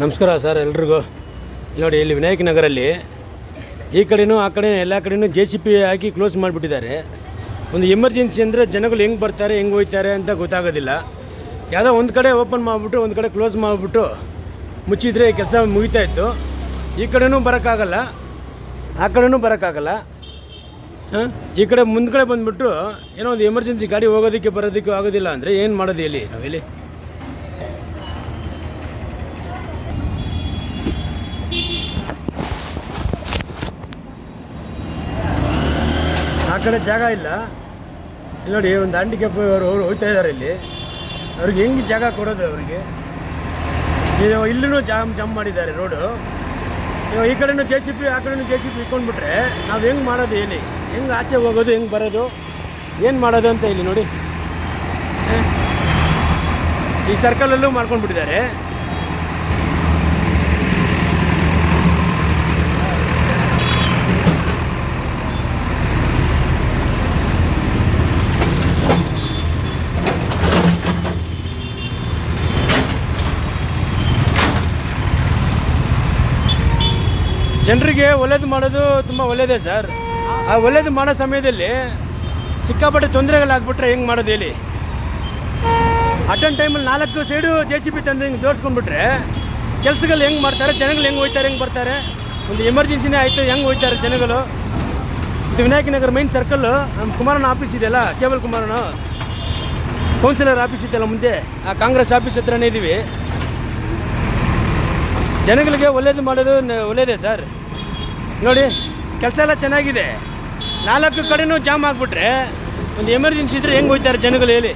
ನಮಸ್ಕಾರ ಸರ್ ಎಲ್ರಿಗೂ. ನೋಡಿ, ಇಲ್ಲಿ ವಿನಾಯಕ ನಗರಲ್ಲಿ ಈ ಕಡೆನೂ ಆ ಕಡೆ ಎಲ್ಲ ಕಡೆನೂ JCB ಹಾಕಿ ಕ್ಲೋಸ್ ಮಾಡಿಬಿಟ್ಟಿದ್ದಾರೆ. ಒಂದು ಎಮರ್ಜೆನ್ಸಿ ಅಂದರೆ ಜನಗಳು ಹೆಂಗೆ ಬರ್ತಾರೆ ಹೆಂಗೆ ಹೋಗ್ತಾರೆ ಅಂತ ಗೊತ್ತಾಗೋದಿಲ್ಲ. ಯಾವುದೋ ಒಂದು ಕಡೆ ಓಪನ್ ಮಾಡಿಬಿಟ್ಟು ಒಂದು ಕಡೆ ಕ್ಲೋಸ್ ಮಾಡಿಬಿಟ್ಟು ಮುಚ್ಚಿದ್ರೆ ಕೆಲಸ ಮುಗಿತಾಯಿತ್ತು. ಈ ಕಡೆನೂ ಬರೋಕ್ಕಾಗಲ್ಲ, ಆ ಕಡೆನೂ ಬರೋಕ್ಕಾಗಲ್ಲ. ಈ ಕಡೆ ಮುಂದ್ಗಡೆ ಬಂದುಬಿಟ್ಟು ಏನೋ ಒಂದು ಎಮರ್ಜೆನ್ಸಿ ಗಾಡಿ ಹೋಗೋದಕ್ಕೆ ಬರೋದಕ್ಕೆ ಆಗೋದಿಲ್ಲ ಅಂದರೆ ಏನು ಮಾಡೋದು ಹೇಳಿ ನಾವಿಲ್ಲಿ? ಆ ಕಡೆ ಜಾಗ ಇಲ್ಲ. ಇಲ್ಲಿ ನೋಡಿ, ಒಂದು ಹ್ಯಾಂಡಿಕ್ಯಾಪ್ ಅವರು ಹೋಗ್ತಾ ಇದ್ದಾರೆ. ಇಲ್ಲಿ ಅವ್ರಿಗೆ ಹೆಂಗೆ ಜಾಗ ಕೊಡೋದು ಅವರಿಗೆ? ಇಲ್ಲೂ ಜಾಮ್ ಮಾಡಿದ್ದಾರೆ ರೋಡು. ಈ ಕಡೆನೂ JCB ಆ ಕಡೆನೂ JCB ಇಟ್ಕೊಂಡ್ಬಿಟ್ರೆ ನಾವು ಹೆಂಗೆ ಮಾಡೋದು ಹೇಳಿ? ಹೆಂಗೆ ಆಚೆ ಹೋಗೋದು, ಹೆಂಗೆ ಬರೋದು, ಏನು ಮಾಡೋದು ಅಂತ ಇಲ್ಲಿ ನೋಡಿ. ಈ ಸರ್ಕಲಲ್ಲೂ ಮಾಡ್ಕೊಂಡ್ಬಿಟ್ಟಿದ್ದಾರೆ. ಜನರಿಗೆ ಒಳ್ಳೇದು ಮಾಡೋದು ತುಂಬ ಒಳ್ಳೆಯದೇ ಸರ್. ಆ ಒಳ್ಳೇದು ಮಾಡೋ ಸಮಯದಲ್ಲಿ ಸಿಕ್ಕಾಪಟ್ಟೆ ತೊಂದರೆಗಳಾಗ್ಬಿಟ್ರೆ ಹೆಂಗೆ ಮಾಡೋದು ಹೇಳಿ? ಅಟನ್ ಟೈಮಲ್ಲಿ 4 ಸೈಡು JCB ತಂದು ಹಿಂಗೆ ತೋರಿಸ್ಕೊಂಡ್ಬಿಟ್ರೆ ಕೆಲಸಗಳು ಹೆಂಗೆ ಮಾಡ್ತಾರೆ, ಜನಗಳು ಹೆಂಗೆ ಹೋಗ್ತಾರೆ, ಹೆಂಗೆ ಬರ್ತಾರೆ? ಒಂದು ಎಮರ್ಜೆನ್ಸಿನೇ ಆಯಿತು, ಹೆಂಗೆ ಹೋಗ್ತಾರೆ ಜನಗಳು? ಇದು ವಿನಾಯಕ ನಗರ ಮೈನ್ ಸರ್ಕಲ್ಲು. ನಮ್ಮ ಕುಮಾರನ ಆಫೀಸ್ ಇದೆಯಲ್ಲ, ಕೇಬಲ್ ಕುಮಾರನ ಕೌನ್ಸಿಲರ್ ಆಫೀಸ್ ಇದೆಯಲ್ಲ ಮುಂದೆ, ಆ ಕಾಂಗ್ರೆಸ್ ಆಫೀಸ್ ಹತ್ರನೇ ಇದ್ದೀವಿ. ಜನಗಳಿಗೆ ಒಳ್ಳೇದು ಮಾಡೋದು ಒಳ್ಳೆಯದೇ ಸರ್. ನೋಡಿ, ಕೆಲಸ ಎಲ್ಲ ಚೆನ್ನಾಗಿದೆ. 4 ಕಡೆನೂ ಜಾಮ್ ಆಗಿಬಿಟ್ರೆ ಒಂದು ಎಮರ್ಜೆನ್ಸಿ ಇದ್ದರೆ ಹೆಂಗೆ ಹೋಗ್ತಾರೆ ಜನಗಳು ಹೇಳಿ?